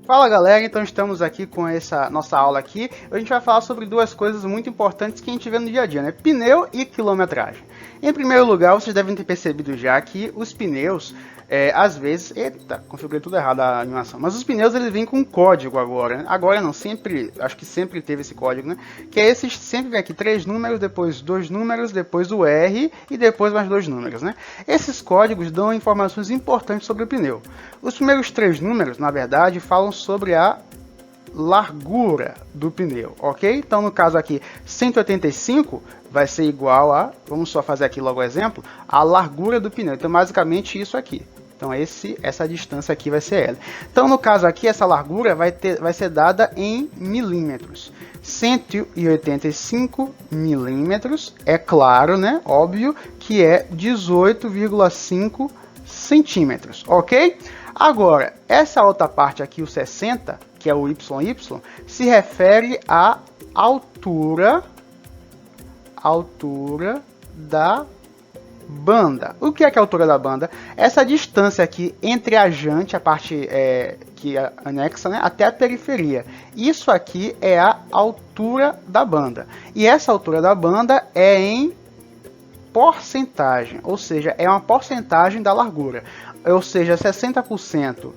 Fala galera, então estamos aqui com essa nossa aula aqui. A gente vai falar sobre duas coisas muito importantes que a gente vê no dia a dia, né? Pneu e quilometragem. Em primeiro lugar, vocês devem ter percebido já que os pneus, às vezes... Eita, configurei tudo errado a animação. Mas os pneus, eles vêm com um código agora, né? Agora não, sempre, acho que sempre teve esse código, né? Que é esse, sempre vem aqui 3 números, depois 2 números, depois o R e depois mais 2 números, né? Esses códigos dão informações importantes sobre o pneu. Os primeiros 3 números, na verdade, falam sobre a largura do pneu, ok? Então, no caso aqui, 185 vai ser igual a, vamos só fazer aqui logo o exemplo, a largura do pneu. Então, basicamente isso aqui. Então, essa distância aqui vai ser L. Então, no caso aqui, essa largura vai ser dada em milímetros. 185 milímetros, é claro, né? Óbvio que é 18,5 centímetros, ok? Agora, essa outra parte aqui, o 60, que é o YY, se refere à altura da banda. O que é a altura da banda? Essa distância aqui entre a jante, a parte que é anexa, né, até a periferia. Isso aqui é a altura da banda. E essa altura da banda é em porcentagem, ou seja, é uma porcentagem da largura. Ou seja, 60%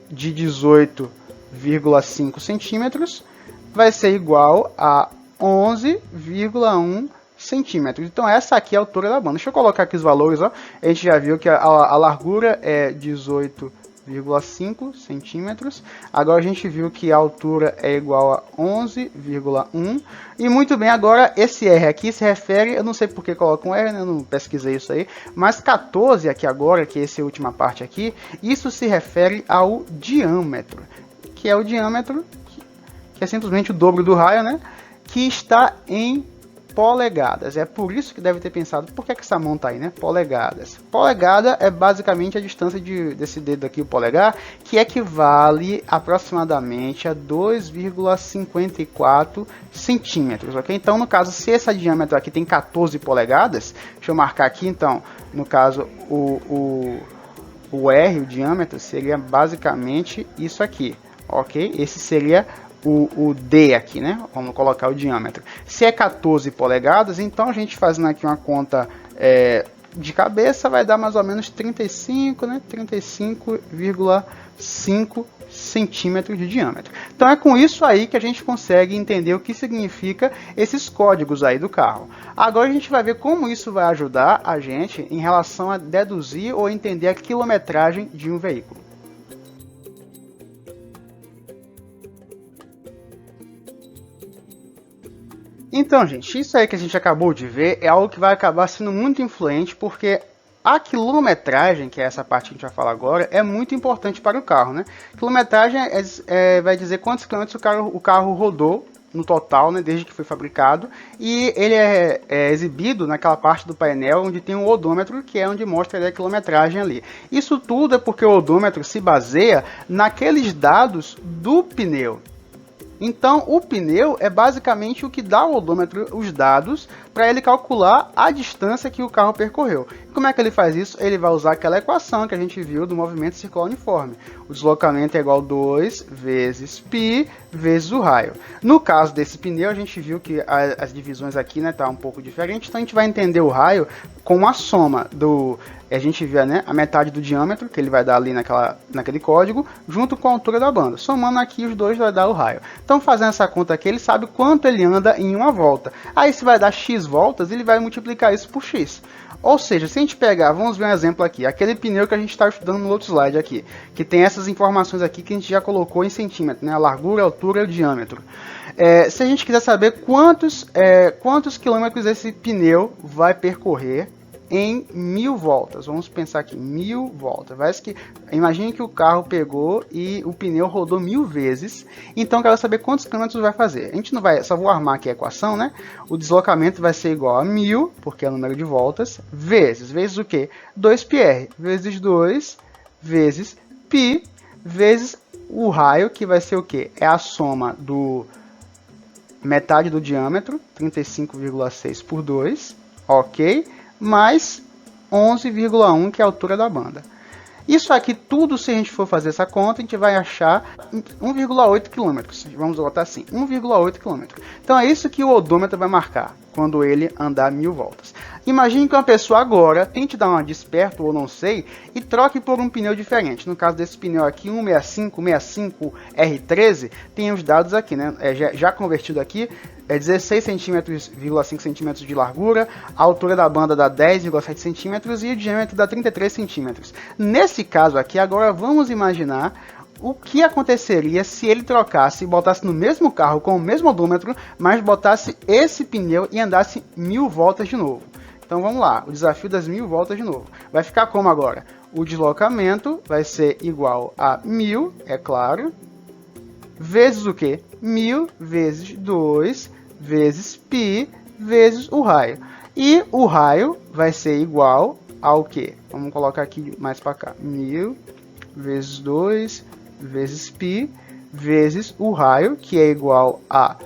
de 18,5 centímetros vai ser igual a 11,1 centímetros. Então essa aqui é a altura da banda. Deixa eu colocar aqui os valores. Ó. A gente já viu que a largura é 18,5 centímetros. Agora a gente viu que a altura é igual a 11,1. E muito bem, agora esse R aqui se refere, eu não sei porque coloca um R, né? Eu não pesquisei isso aí, mas 14 aqui agora, que essa é a última parte aqui, isso se refere ao diâmetro, que é o diâmetro, que é simplesmente o dobro do raio, né? Que está em polegadas. É por isso que deve ter pensado, por que essa mão tá aí, né? Polegadas. Polegada é basicamente a distância desse dedo aqui, o polegar, que equivale aproximadamente a 2,54 centímetros, ok? Então, no caso, se esse diâmetro aqui tem 14 polegadas, deixa eu marcar aqui, então, no caso, o R, o diâmetro, seria basicamente isso aqui, ok? Esse seria o D aqui, né? Vamos colocar o diâmetro. Se é 14 polegadas, então a gente fazendo aqui uma conta de cabeça vai dar mais ou menos 35, né? 35,5 centímetros de diâmetro. Então é com isso aí que a gente consegue entender o que significa esses códigos aí do carro. Agora a gente vai ver como isso vai ajudar a gente em relação a deduzir ou entender a quilometragem de um veículo. Então, gente, isso aí que a gente acabou de ver é algo que vai acabar sendo muito influente, porque a quilometragem, que é essa parte que a gente vai falar agora, é muito importante para o carro, né? Quilometragem vai dizer quantos quilômetros o carro rodou no total, né, desde que foi fabricado, e ele é exibido naquela parte do painel onde tem um odômetro, que é onde mostra a quilometragem ali. Isso tudo é porque o odômetro se baseia naqueles dados do pneu. Então, o pneu é basicamente o que dá ao odômetro os dados para ele calcular a distância que o carro percorreu. E como é que ele faz isso? Ele vai usar aquela equação que a gente viu do movimento circular uniforme. O deslocamento é igual a 2 vezes π vezes o raio. No caso desse pneu, a gente viu que as divisões aqui, né, tá um pouco diferente, então a gente vai entender o raio com a soma do... A gente vê, né, a metade do diâmetro, que ele vai dar ali naquele código, junto com a altura da banda. Somando aqui os dois vai dar o raio. Então, fazendo essa conta aqui, ele sabe quanto ele anda em uma volta. Aí, se vai dar x voltas, ele vai multiplicar isso por x. Ou seja, se a gente pegar, vamos ver um exemplo aqui, aquele pneu que a gente está estudando no outro slide aqui, que tem essas informações aqui que a gente já colocou em centímetro, né, a largura, a altura e o diâmetro. Se a gente quiser saber quantos quilômetros esse pneu vai percorrer em 1000 voltas, vamos pensar aqui, 1000 voltas. Imagine que o carro pegou e o pneu rodou 1000 vezes, então eu quero saber quantos quilômetros vai fazer. A gente não vai, só vou armar aqui a equação, né? O deslocamento vai ser igual a 1000, porque é o número de voltas, vezes o quê? 2πr, vezes 2, vezes π, vezes o raio, que vai ser o quê? É a soma do metade do diâmetro, 35,6 por 2, ok? Mais 11,1, que é a altura da banda. Isso aqui tudo, se a gente for fazer essa conta, a gente vai achar 1,8 km. Vamos botar assim, 1,8 km. Então é isso que o odômetro vai marcar quando ele andar 1000 voltas. Imagine que uma pessoa agora tente dar uma desperto ou não sei e troque por um pneu diferente. No caso desse pneu aqui, 165 R13, tem os dados aqui, né? Já convertido aqui, é 16,5 cm de largura, a altura da banda dá 10,7 cm e o diâmetro dá 33 cm. Nesse caso aqui, agora vamos imaginar o que aconteceria se ele trocasse e botasse no mesmo carro com o mesmo odômetro, mas botasse esse pneu e andasse 1000 voltas de novo. Então vamos lá, o desafio das 1000 voltas de novo. Vai ficar como agora? O deslocamento vai ser igual a 1000, é claro, vezes o quê? 1000 vezes 2 vezes π vezes o raio. E o raio vai ser igual ao quê? Vamos colocar aqui mais para cá. 1000 vezes 2 vezes π vezes o raio, que é igual a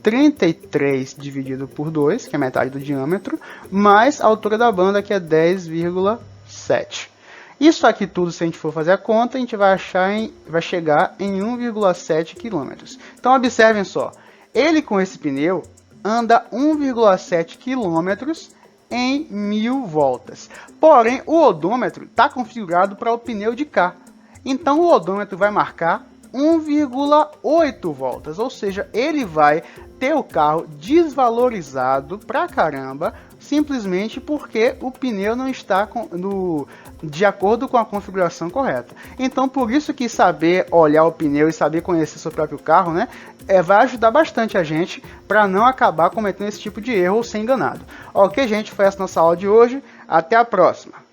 33 dividido por 2, que é metade do diâmetro, mais a altura da banda, que é 10,7. Isso aqui tudo, se a gente for fazer a conta, a gente vai chegar em 1,7 km. Então observem só, ele com esse pneu anda 1,7 km em 1000 voltas. Porém, o odômetro está configurado para o pneu de cá. Então o odômetro vai marcar 1,8 voltas, ou seja, ele vai ter o carro desvalorizado pra caramba, simplesmente porque o pneu não está de acordo com a configuração correta. Então por isso que saber olhar o pneu e saber conhecer seu próprio carro, né, vai ajudar bastante a gente para não acabar cometendo esse tipo de erro ou ser enganado. Ok, gente, foi essa nossa aula de hoje, até a próxima!